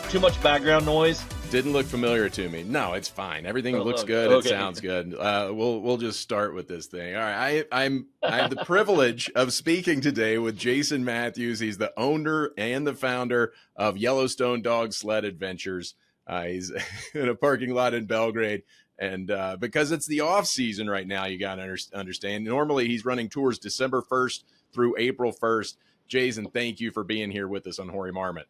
too much background noise? Didn't look familiar to me. No, it's fine. Everything looks good. Okay. It sounds good. We'll just start with this thing. All right. I have the privilege of speaking today with Jason Matthews. He's the owner and the founder of Yellowstone Dog Sled Adventures. He's in a parking lot in Belgrade. And because it's the off season right now, you got to understand. Normally, he's running tours December 1st through April 1st. Jason, thank you for being here with us on Hoary Marmot.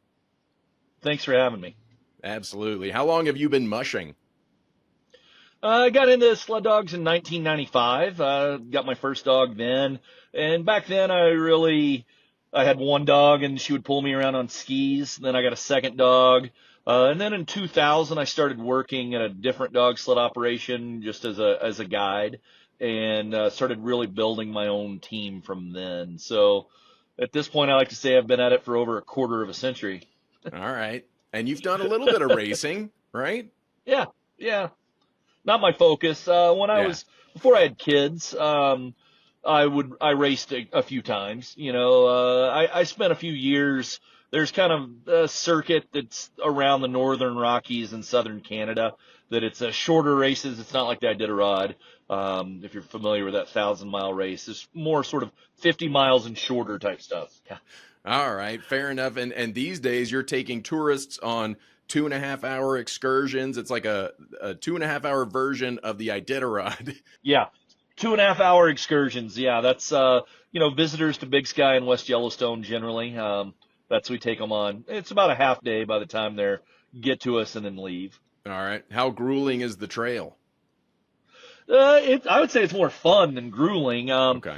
Thanks for having me. Absolutely. How long have you been mushing? I got into sled dogs in 1995. Got my first dog then. And back then, I had one dog, and she would pull me around on skis. Then I got a second dog. And then in 2000, I started working at a different dog sled operation just as a guide, and started really building my own team from then. So at this point, I like to say I've been at it for over a quarter of a century. All right. And you've done a little bit of racing, right? Yeah. Not my focus. Before I had kids, I raced a few times. I spent a few years. There's kind of a circuit that's around the northern Rockies and southern Canada that it's shorter races. It's not like the Iditarod. If you're familiar with that 1,000-mile race, it's more sort of 50 miles and shorter type stuff. Yeah. All right, fair enough. And these days you're taking tourists on 2.5-hour excursions. It's like a 2.5-hour version of the Iditarod. Yeah, 2.5-hour excursions. Yeah, that's visitors to Big Sky and West Yellowstone generally. That's we take them on. It's about a half day by the time they get to us and then leave. All right. How grueling is the trail? I would say it's more fun than grueling. Okay.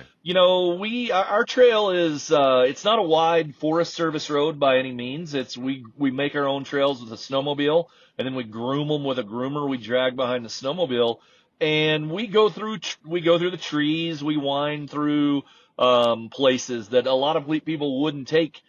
Our trail is, it's not a wide Forest Service road by any means. We make our own trails with a snowmobile, and then we groom them with a groomer we drag behind the snowmobile, and we go through the trees. We wind through, places that a lot of people wouldn't take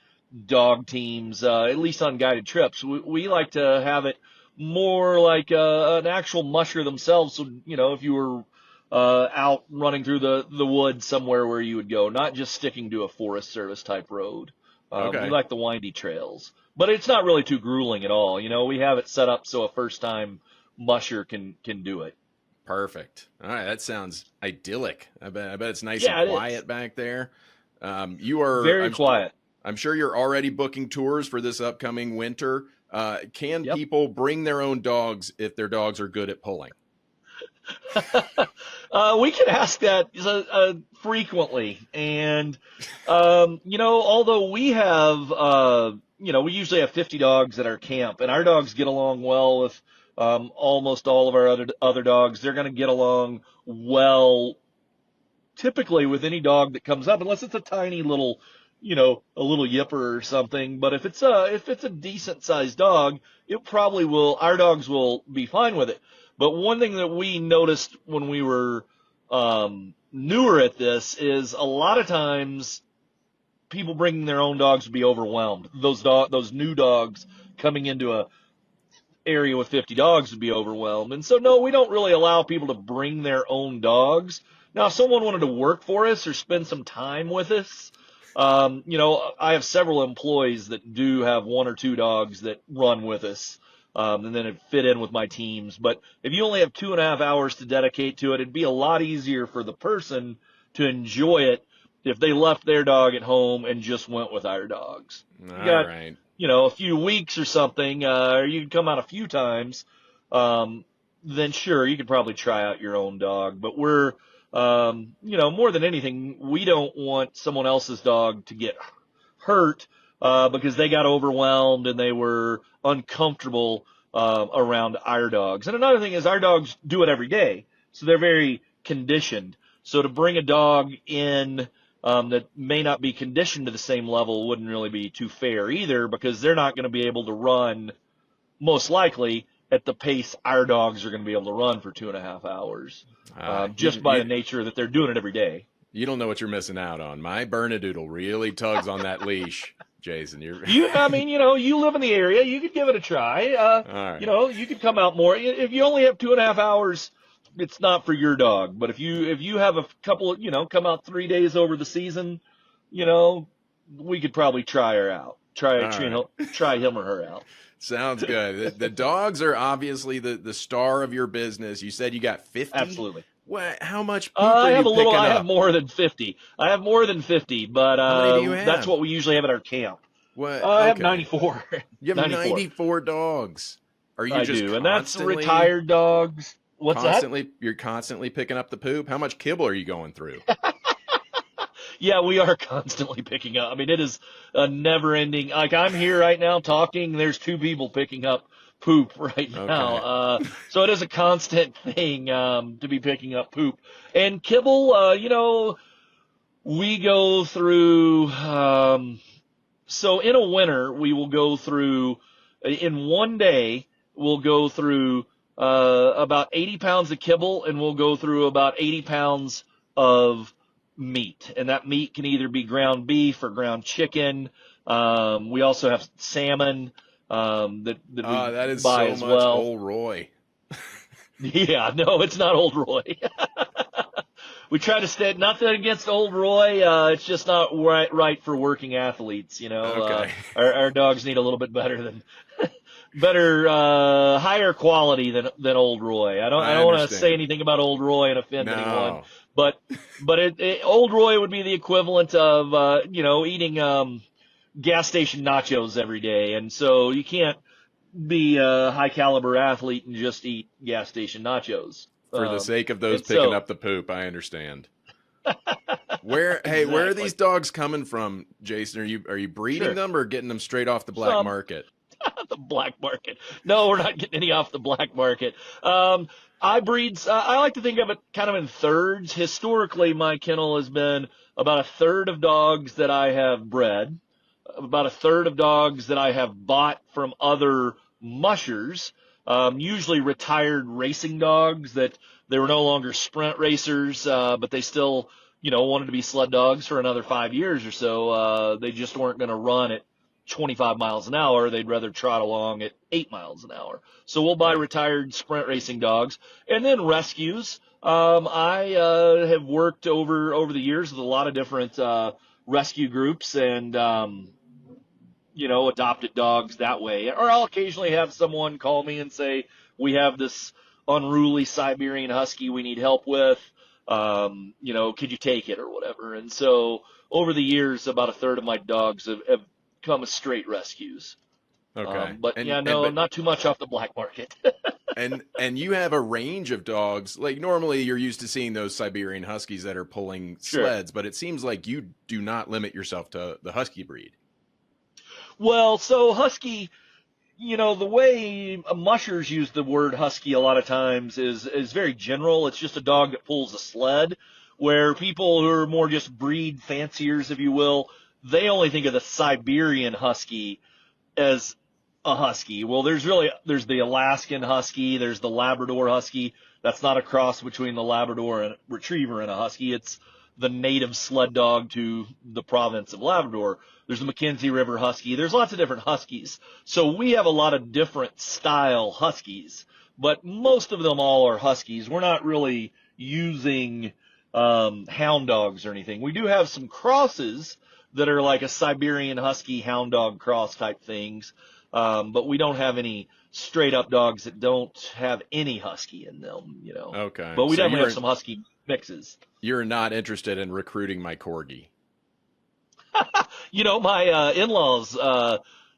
dog teams, at least on guided trips. We like to have it more like an actual musher themselves. So, if you were out running through the woods somewhere where you would go, not just sticking to a Forest Service type road. Okay. We like the windy trails, but it's not really too grueling at all. We have it set up so a first time musher can do it. Perfect. All right. That sounds idyllic. I bet it's nice Yeah, and quiet back there. You are very quiet. I'm sure you're already booking tours for this upcoming winter. Can Yep. people bring their own dogs if their dogs are good at pulling? We can ask that frequently. And, although we have, we usually have 50 dogs at our camp, and our dogs get along well with almost all of our other dogs. They're going to get along well typically with any dog that comes up, unless it's a tiny little, a little yipper or something. But if it's a decent sized dog, our dogs will be fine with it. But one thing that we noticed when we were newer at this is a lot of times people bringing their own dogs would be overwhelmed. Those new dogs coming into a area with 50 dogs would be overwhelmed. And so, no, we don't really allow people to bring their own dogs. Now, if someone wanted to work for us or spend some time with us, I have several employees that do have one or two dogs that run with us, and then it fit in with my teams. But if you only have 2.5 hours to dedicate to it, it'd be a lot easier for the person to enjoy it if they left their dog at home and just went with our dogs. All right. A few weeks or something, or you can come out a few times, then sure, you could probably try out your own dog. But we're, more than anything, we don't want someone else's dog to get hurt because they got overwhelmed and they were uncomfortable around our dogs. And another thing is our dogs do it every day, so they're very conditioned. So to bring a dog in that may not be conditioned to the same level wouldn't really be too fair either, because they're not going to be able to run, most likely, at the pace our dogs are going to be able to run for 2.5 hours, just by the nature that they're doing it every day. You don't know what you're missing out on. My Bernedoodle really tugs on that leash, Jason. You live in the area. You could give it a try. All right. You could come out more. If you only have 2.5 hours, it's not for your dog. But if you have a couple, come out 3 days over the season, we could probably try her out. All right. Try him or her out. Sounds good. The dogs are obviously the star of your business. You said you got 50. Absolutely. What? How much poop are you picking I have up? more than 50. I have more than 50, but How many do you that's have? what we usually have at our camp. What? I have Okay. 94. You have 94. 94 dogs. Are you I just do. And that's retired dogs. What's that? you're constantly picking up the poop? How much kibble are you going through? Yeah, we are constantly picking up. I mean, it is a never ending. Like, I'm here right now talking, there's two people picking up poop right now. Okay. So it is a constant thing, to be picking up poop. And kibble, we go through, so in a winter, we will go through, in one day, we'll go through about 80 pounds of kibble, and we'll go through about 80 pounds of meat. And that meat can either be ground beef or ground chicken. We also have salmon that we That is buy so as much well. old Roy. Yeah, no, it's not Old Roy. We try to stay, nothing against Old Roy. It's just not right for working athletes. Okay. Our dogs need a little bit better, higher quality than Old Roy. I I don't want to say understand. anything about Old Roy and offend anyone, No. but Old Roy would be the equivalent of eating gas station nachos every day, and so you can't be a high caliber athlete and just eat gas station nachos. For the sake of those And picking so up the poop, I understand. Where are these exactly. dogs coming from, Jason? Are you breeding Sure. them or getting them straight off the black Some. market? The black market. No, we're not getting any off the black market. I like to think of it kind of in thirds. Historically, my kennel has been about a third of dogs that I have bred, about a third of dogs that I have bought from other mushers, usually retired racing dogs that they were no longer sprint racers, but they still, wanted to be sled dogs for another 5 years or so. They just weren't going to run at 25 miles an hour. They'd rather trot along at 8 miles an hour. So we'll buy Right. retired sprint racing dogs, and then rescues. I have worked over the years with a lot of different rescue groups, and adopted dogs that way. Or I'll occasionally have someone call me and say, we have this unruly Siberian husky we need help with. Could you take it or whatever? And so over the years, about a third of my dogs have come as straight rescues. Okay. But And yeah, and no, but not too much off the black market. and you have a range of dogs. Like normally you're used to seeing those Siberian Huskies that are pulling Sure. sleds, but it seems like you do not limit yourself to the Husky breed. Well, so husky, the way mushers use the word husky a lot of times is very general. It's just a dog that pulls a sled, where people who are more just breed fanciers, if you will, they only think of the Siberian husky as a husky. Well, there's the Alaskan husky, there's the Labrador husky. That's not a cross between the Labrador and retriever and a husky. It's the native sled dog to the province of Labrador. There's the Mackenzie River husky. There's lots of different huskies. So we have a lot of different style huskies, but most of them all are huskies. We're not really using hound dogs or anything. We do have some crosses that are like a Siberian husky hound dog cross type things. But we don't have any straight up dogs that don't have any husky in them. Okay. But we So definitely have some husky mixes. you're not interested in recruiting my corgi. My in-laws have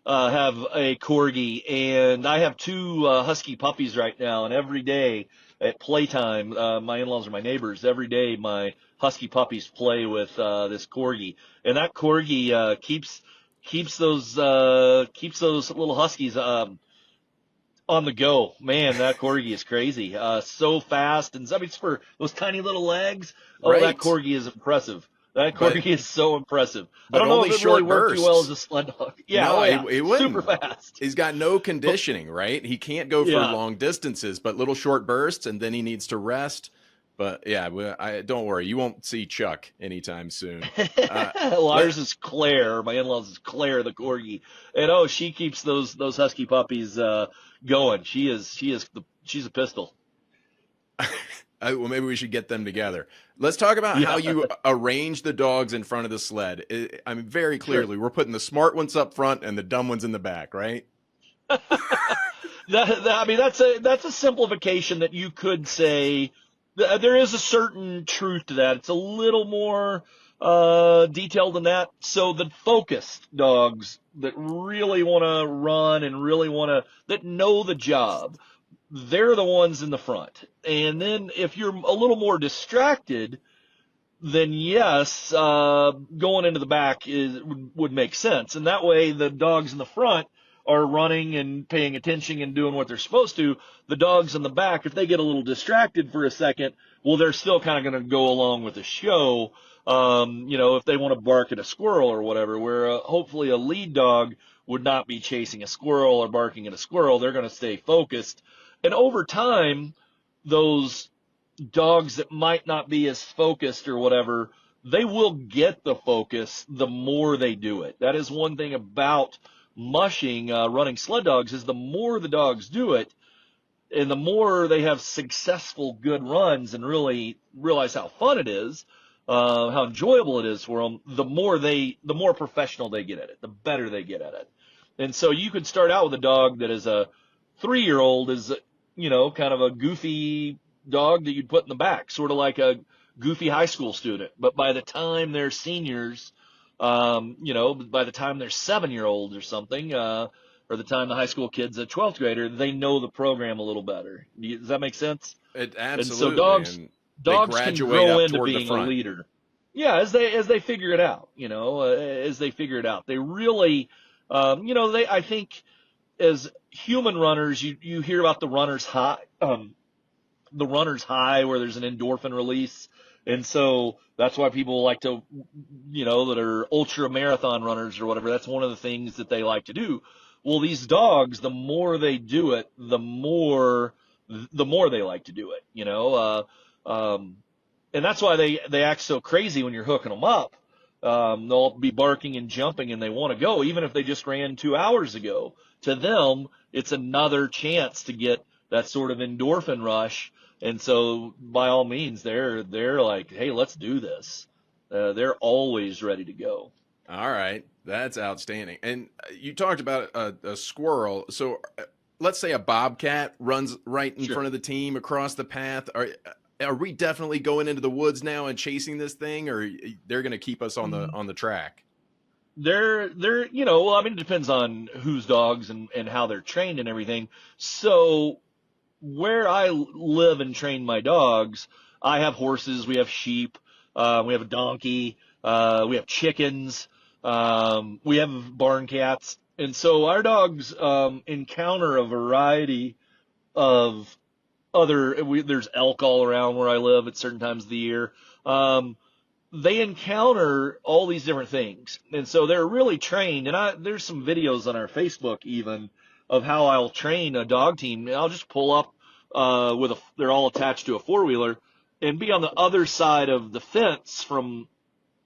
a corgi, and I have two husky puppies right now. And every day at playtime, my in-laws are my neighbors. Every day, my husky puppies play with this corgi, and that corgi keeps those little huskies on the go. Man, that corgi is crazy. So fast, and I mean, it's for those tiny little legs. Oh, that Right. corgi is impressive. That But corgi is so impressive. I but don't know only if it really short worked too well as bursts. a sled dog. Yeah, No, oh yeah, he super wouldn't. fast. He's got no But conditioning, right? He can't go for yeah, long distances, but little short bursts, and then he needs to rest. But yeah, I don't worry, you won't see Chuck anytime soon. Uh, well, let ours is Claire. My in-laws is Claire the corgi, and she keeps those husky puppies going. She's a pistol. Well, maybe we should get them together. Let's talk about how Yeah, you arrange the dogs in front of the sled. I mean, very sure. clearly, we're putting the smart ones up front and the dumb ones in the back, right? I mean, that's a simplification that you could say. There is a certain truth to that. It's a little more detailed than that. So the focused dogs that really want to run and really want to that know the job, they're the ones in the front. And then if you're a little more distracted, then yes, going into the back would make sense. And that way the dogs in the front are running and paying attention and doing what they're supposed to. The dogs in the back, if they get a little distracted for a second, well, they're still kind of going to go along with the show. If they want to bark at a squirrel or whatever, where hopefully a lead dog would not be chasing a squirrel or barking at a squirrel. They're going to stay focused. And over time, those dogs that might not be as focused or whatever, they will get the focus the more they do it. That is one thing about mushing, running sled dogs, is the more the dogs do it and the more they have successful good runs and really realize how fun it is, how enjoyable it is for them, the more professional they get at it, the better they get at it. And so you could start out with a dog that is a 3-year-old is, kind of a goofy dog that you'd put in the back, sort of like a goofy high school student. But by the time they're seniors, by the time they're 7-year-olds or something, or the time the high school kid's a 12th grader, they know the program a little better. Does that make sense? It And so absolutely. And they dogs can graduate grow up into toward the being a front. leader. Yeah, as they figure it out, as they figure it out, they really, I think as human runners, you hear about the runner's high where there's an endorphin release. And so that's why people like to, that are ultra marathon runners or whatever, that's one of the things that they like to do. Well, these dogs, the more they do it, the more they like to do it, and that's why they act so crazy when you're hooking them up. They'll be barking and jumping and they want to go, even if they just ran 2 hours ago. To them, it's another chance to get that sort of endorphin rush. And so by all means, they're like, hey, let's do this. They're always ready to go. All right, that's outstanding. And you talked about a squirrel. So let's say a bobcat runs right in Sure. front of the team across the path. Are we definitely going into the woods now and chasing this thing, or they're going to keep us on the track? Well, I mean, it depends on whose dogs and how they're trained and everything. So where I live and train my dogs, I have horses, we have sheep, we have a donkey, we have chickens, we have barn cats. And so our dogs encounter a variety of there's elk all around where I live at certain times of the year. They encounter all these different things. And so they're really trained. And there's some videos on our Facebook even of how I'll train a dog team. I'll just pull up they're all attached to a four-wheeler and be on the other side of the fence from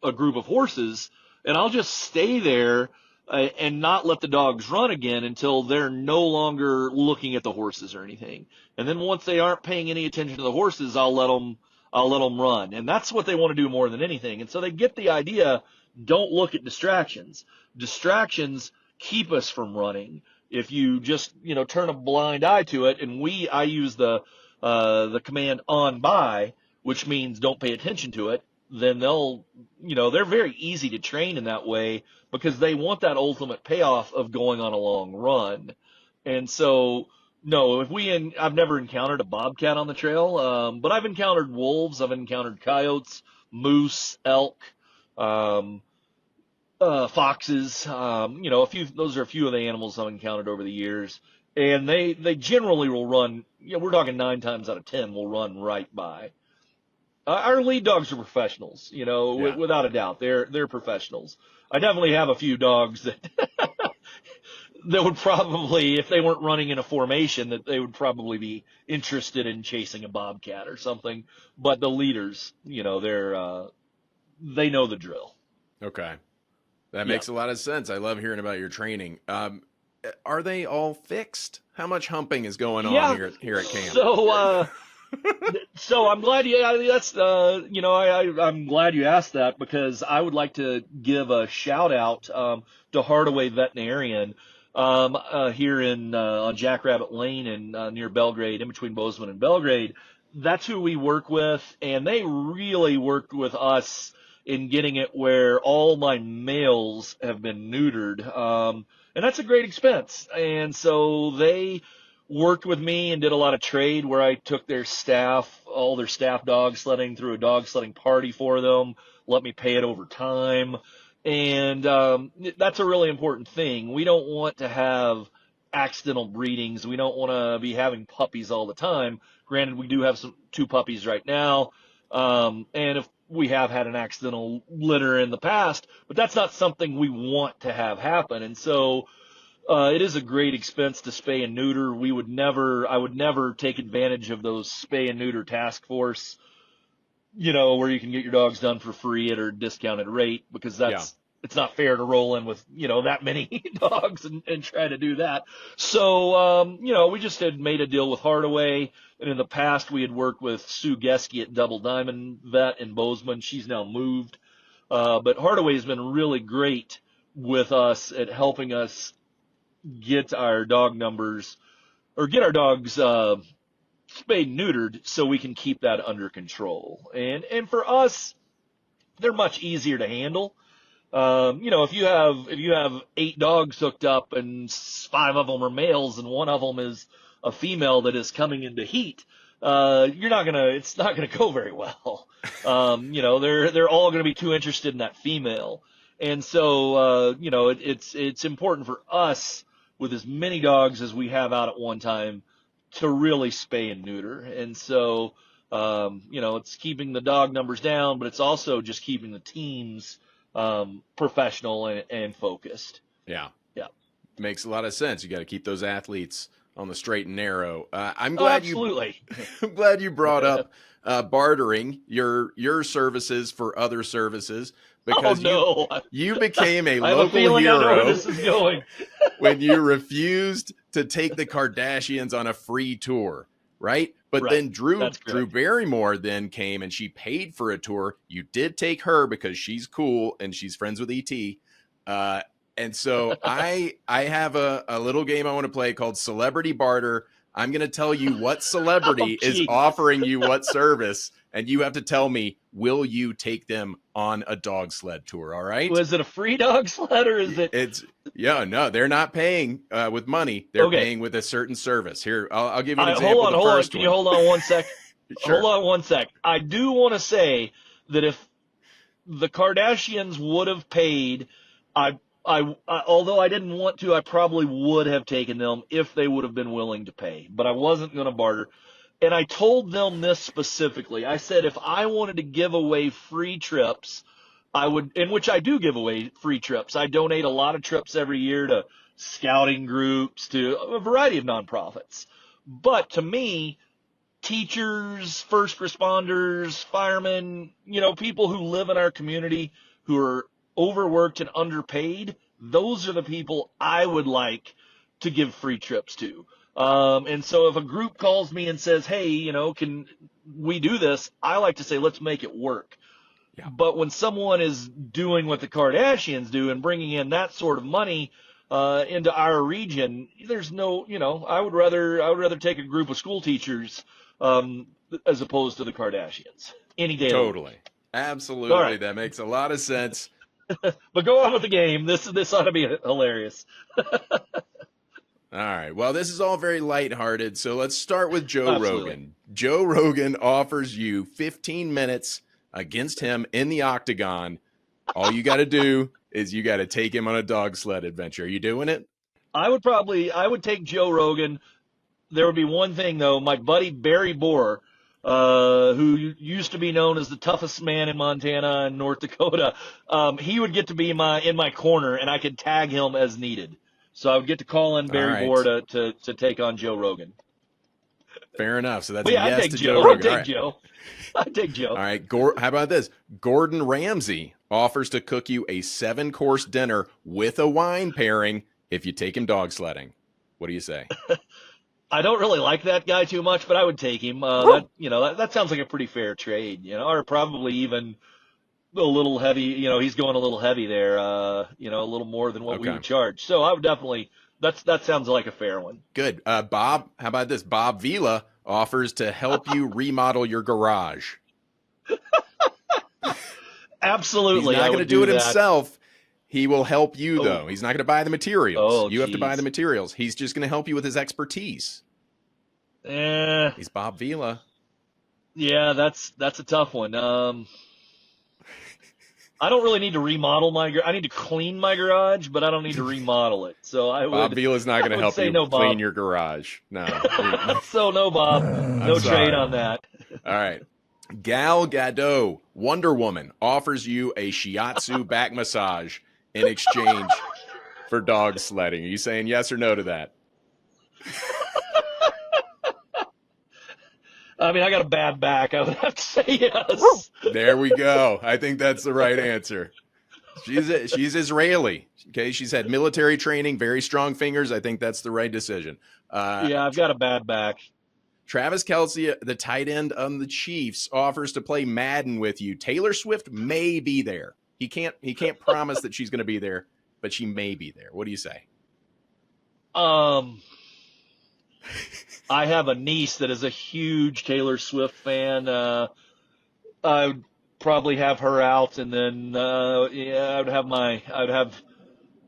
a group of horses, and I'll just stay there and not let the dogs run again until they're no longer looking at the horses or anything. And then once they aren't paying any attention to the horses, I'll let them run. And that's what they want to do more than anything. And so they get the idea, don't look at distractions. Distractions keep us from running. If you just, turn a blind eye to it, and I use the command on by, which means don't pay attention to it, then they're very easy to train in that way because they want that ultimate payoff of going on a long run. And so, no, I've never encountered a bobcat on the trail, but I've encountered wolves, I've encountered coyotes, moose, elk, foxes, those are a few of the animals I've encountered over the years. And they generally will run, we're talking 9 times out of 10 will run right by. Our lead dogs are professionals, Yeah. without a doubt. They're professionals. I definitely have a few dogs that that would probably, if they weren't running in a formation, that they would probably be interested in chasing a bobcat or something. But the leaders, they know the drill. Okay. That Yeah. makes a lot of sense. I love hearing about your training. Are they all fixed? How much humping is going on Yeah. here at camp? So So I'm glad that's I'm glad you asked that because I would like to give a shout out to Hardaway Veterinarian here in on Jackrabbit Lane and near Belgrade, in between Bozeman and Belgrade. That's who we work with, and they really worked with us in getting it where all my males have been neutered, and that's a great expense. And so they worked with me and did a lot of trade where I took their staff, all their staff dog sledding, through a dog sledding party for them, let me pay it over time. And that's a really important thing. We don't want to have accidental breedings. We don't want to be having puppies all the time. Granted, we do have two puppies right now. And if we have had an accidental litter in the past, but that's not something we want to have happen. And so it is a great expense to spay and neuter. I would never take advantage of those spay and neuter task force, where you can get your dogs done for free at a discounted rate, because Yeah. it's not fair to roll in with, that many dogs and try to do that. So, we just had made a deal with Hardaway, and in the past we had worked with Sue Geske at Double Diamond Vet in Bozeman. She's now moved. But Hardaway has been really great with us at helping us get our dog numbers, or get our dogs spayed and neutered, so we can keep that under control. And for us, they're much easier to handle. If you have 8 dogs hooked up and 5 of them are males and one of them is a female that is coming into heat, it's not gonna go very well. They're all gonna be too interested in that female. And so, it's important for us, with as many dogs as we have out at one time, to really spay and neuter. And so, it's keeping the dog numbers down, but it's also just keeping the teams professional and focused. Yeah. Yeah. Makes a lot of sense. You got to keep those athletes on the straight and narrow. I'm Oh, glad absolutely. I'm glad you brought up bartering your services for other services, Oh because no. you became a I have a local feeling I know where hero this is going. when you refused to take the Kardashians on a free tour, right? But Right. then Drew That's correct. Barrymore then came and she paid for a tour. You did take her because she's cool and she's friends with ET. And so I have a little game I want to play called Celebrity Barter. I'm going to tell you what celebrity Oh, is geez. offering you what service, and you have to tell me, will you take them on a dog sled tour? All right. Was it a free dog sled, or is it? No, they're not paying with money. They're Okay. paying with a certain service. Here, I'll give you an example. Hold on. Can you hold on one sec? Sure. Hold on one sec. I do want to say that if the Kardashians would have paid, although I didn't want to, I probably would have taken them if they would have been willing to pay. But I wasn't going to barter. And I told them this specifically. I said if I wanted to give away free trips, I would, in which I do give away free trips. I donate a lot of trips every year to scouting groups, to a variety of nonprofits. But to me, teachers, first responders, firemen, people who live in our community who are overworked and underpaid, those are the people I would like to give free trips to. And so if a group calls me and says, hey, can we do this? I like to say, let's make it work. Yeah. But when someone is doing what the Kardashians do and bringing in that sort of money into our region, there's no, I would rather take a group of school teachers as opposed to the Kardashians any day. Totally. Absolutely. Right. That makes a lot of sense. But go on with the game. This ought to be hilarious. All right. Well, this is all very lighthearted. So let's start with Joe Absolutely. Rogan. Joe Rogan offers you 15 minutes against him in the octagon. All you got to do is you got to take him on a dog sled adventure. Are you doing it? I would take Joe Rogan. There would be one thing though. My buddy Barry Bohr, who used to be known as the toughest man in Montana and North Dakota, he would get to be in my corner, and I could tag him as needed. So I would get to call in Barry Bohr to take on Joe Rogan. Fair enough. So that's a yes to Joe Rogan. I'd take Joe. All right. How about this? Gordon Ramsay offers to cook you a 7-course dinner with a wine pairing if you take him dog sledding. What do you say? I don't really like that guy too much, but I would take him. That sounds like a pretty fair trade, or probably even a little heavy. He's going a little heavy there. A little more than what we Okay. would charge. So I would definitely. That sounds like a fair one. Good. Bob, how about this? Bob Vila offers to help you remodel your garage. Absolutely, He's not I going to would do it that. himself. He will help you, Oh. though. He's not going to buy the materials. Oh, You have to buy geez. the materials. He's just going to help you with his expertise. Eh, He's Bob Vila. yeah, that's a tough one. I don't really need to remodel I need to clean my garage, but I don't need to remodel it. So Bob Vila's not going to help say you no, clean Bob. your garage. No. So no, Bob. No trade on that. All right. Gal Gadot, Wonder Woman, offers you a shiatsu back massage in exchange for dog sledding. Are you saying yes or no to that? I mean, I got a bad back. I would have to say yes. There we go. I think that's the right answer. She's Israeli. Okay, she's had military training, very strong fingers. I think that's the right decision. Yeah, I've got a bad back. Travis Kelce, the tight end on the Chiefs, offers to play Madden with you. Taylor Swift may be there. He can't promise that she's going to be there, but she may be there. What do you say? I have a niece that is a huge Taylor Swift fan. I would probably have her out, and then I'd have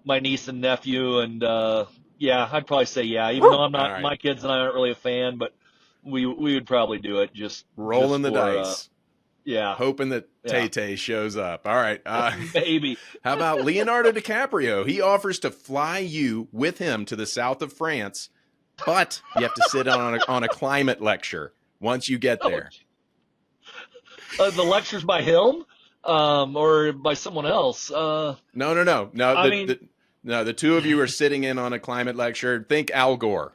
my niece and nephew, and I'd probably say yeah. Even though I'm not, right. My kids and I aren't really a fan, but we would probably do it. Just rolling the for, dice. Yeah. Hoping that Tay-Tay shows up. All right. Maybe. How about Leonardo DiCaprio? He offers to fly you with him to the south of France, but you have to sit on a climate lecture once you get there. The lecture's by him, or by someone else? No. The two of you are sitting in on a climate lecture. Think Al Gore.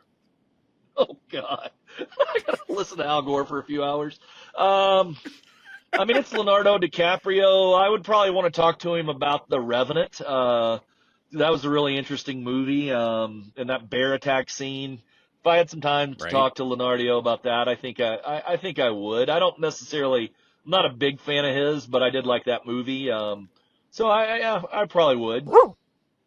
Oh God, I gotta listen to Al Gore for a few hours. It's Leonardo DiCaprio. I would probably want to talk to him about The Revenant. That was a really interesting movie, and that bear attack scene. If I had some time to talk to Leonardo about that, I think I would. I'm not a big fan of his, but I did like that movie. So I probably would. All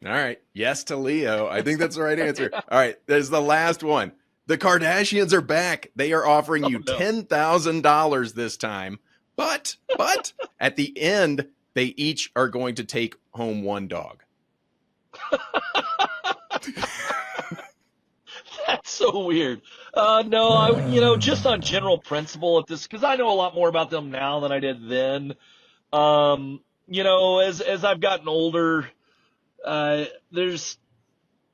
right. Yes to Leo. I think that's the right answer. All right. There's the last one. The Kardashians are back. They are offering you $10,000 this time. But at the end, they each are going to take home one dog. That's so weird. No, just on general principle at this, because I know a lot more about them now than I did then. As I've gotten older, there's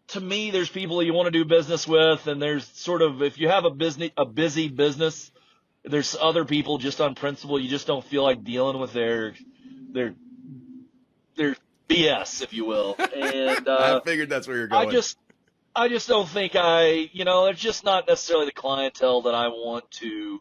people you want to do business with, and there's sort of, if you have a busy business, there's other people just on principle you just don't feel like dealing with their BS, if you will. And I figured that's where you're going. I just don't think it's just not necessarily the clientele that I want to,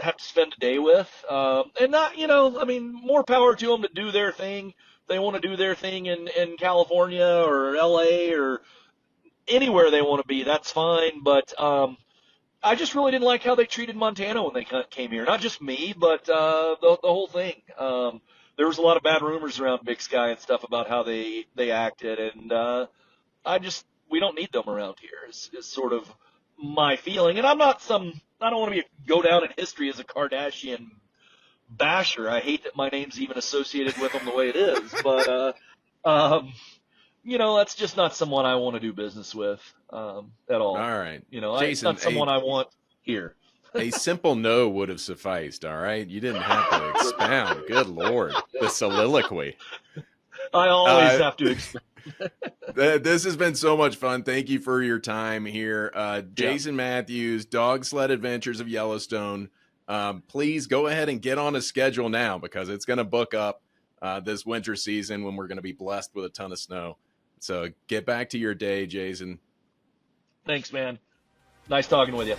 have to spend a day with. And not, more power to them to do their thing. They want to do their thing in California or LA or anywhere they want to be. That's fine. But, I just really didn't like how they treated Montana when they came here. Not just me, but, the whole thing. There was a lot of bad rumors around Big Sky and stuff about how they acted, and we don't need them around here. Is sort of my feeling. And I don't want to go down in history as a Kardashian basher. I hate that my name's even associated with them the way it is, but that's just not someone I want to do business with at all. All right, Jason, it's not someone I want here. A simple no would have sufficed, all right? You didn't have to expound. Good Lord. The soliloquy. I always have to expound. This has been so much fun. Thank you for your time here. Jason Matthews, Dog Sled Adventures of Yellowstone. Please go ahead and get on a schedule now because it's going to book up this winter season when we're going to be blessed with a ton of snow. So get back to your day, Jason. Thanks, man. Nice talking with you.